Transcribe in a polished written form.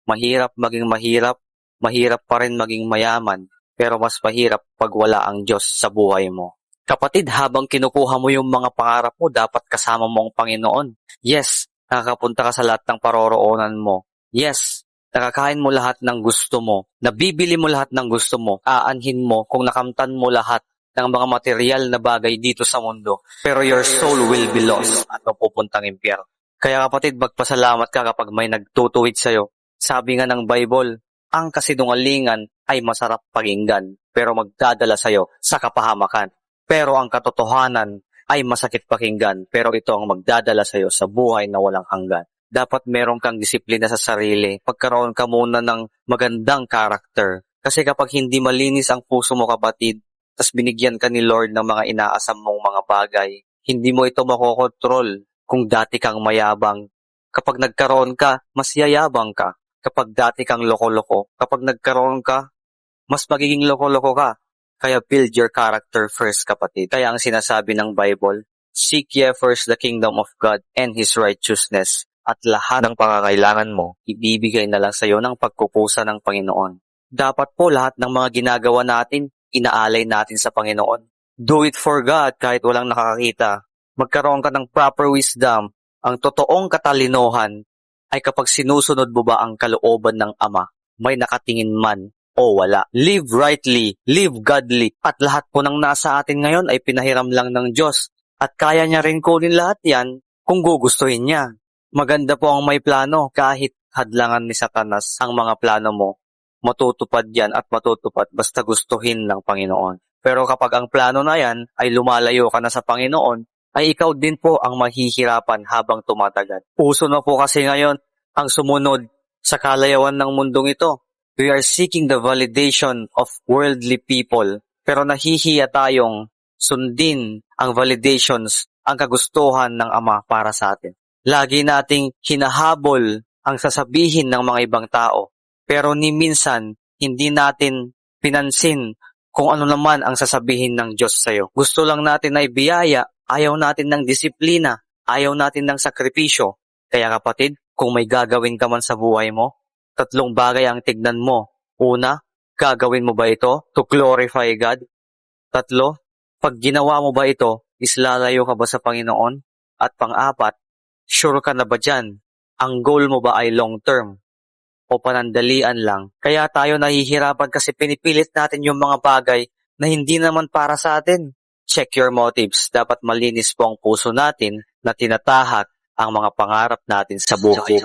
Mahirap maging mahirap, mahirap pa rin maging mayaman, pero mas mahirap pag wala ang Diyos sa buhay mo. Kapatid, habang kinukuha mo yung mga pangarap mo, dapat kasama mo ang Panginoon. Yes, nakakapunta ka sa lahat ng paroroonan mo. Yes, nakakain mo lahat ng gusto mo. Nabibili mo lahat ng gusto mo. Aanhin mo kung nakamtan mo lahat ng mga material na bagay dito sa mundo. Pero your soul will be lost at mapupuntang impyerno. Kaya kapatid, magpasalamat ka kapag may nagtutuwid sa'yo. Sabi nga ng Bible, ang kasinungalingan ay masarap pakinggan, pero magdadala sa'yo sa kapahamakan. Pero ang katotohanan ay masakit pakinggan, pero ito ang magdadala sa'yo sa buhay na walang hanggan. Dapat meron kang disiplina sa sarili. Pagkaroon ka muna ng magandang karakter. Kasi kapag hindi malinis ang puso mo, kapatid, tas binigyan ka ni Lord ng mga inaasam mong mga bagay, hindi mo ito makokontrol kung dati kang mayabang. Kapag nagkaroon ka, mas yayabang ka. Kapag dati kang loko-loko, kapag nagkaroon ka, mas magiging loko-loko ka. Kaya build your character first, kapatid. Kaya ang sinasabi ng Bible, seek ye first the kingdom of God and His righteousness, at lahat ng pangangailangan mo, ibibigay na lang sa iyo ng pagkukusa ng Panginoon. Dapat po lahat ng mga ginagawa natin, inaalay natin sa Panginoon. Do it for God kahit walang nakakakita. Magkaroon ka ng proper wisdom. Ang totoong katalinohan ay kapag sinusunod mo ba ang kalooban ng Ama, may nakatingin man o wala. Live rightly, live godly, at lahat po ng nasa atin ngayon ay pinahiram lang ng Diyos. At kaya niya rin kunin lahat yan kung gugustuhin niya. Maganda po ang may plano. Kahit hadlangan ni Satanas ang mga plano mo, matutupad yan at matutupad basta gustuhin ng Panginoon. Pero kapag ang plano na yan ay lumalayo ka na sa Panginoon, ay ikaw din po ang mahihirapan habang tumatagal. Uso na po kasi ngayon ang sumunod sa kalayawan ng mundong ito. We are seeking the validation of worldly people, pero nahihiya tayong sundin ang validations, ang kagustuhan ng Ama para sa atin. Lagi nating hinahabol ang sasabihin ng mga ibang tao, pero ni minsan hindi natin pinansin kung ano naman ang sasabihin ng Diyos sa'yo. Gusto lang natin ay biyaya, ayaw natin ng disiplina, ayaw natin ng sakripisyo. Kaya kapatid, kung may gagawin ka man sa buhay mo, 3 bagay ang tignan mo. Una, gagawin mo ba ito to glorify God? 3, pag ginawa mo ba ito, islalayo ka ba sa Panginoon? At pang-4, sure ka na ba dyan? Ang goal mo ba ay long term o panandalian lang? Kaya tayo nahihirapan kasi pinipilit natin yung mga bagay na hindi naman para sa atin. Check your motives. Dapat malinis po ang puso natin na tinatahak ang mga pangarap natin sa buhay.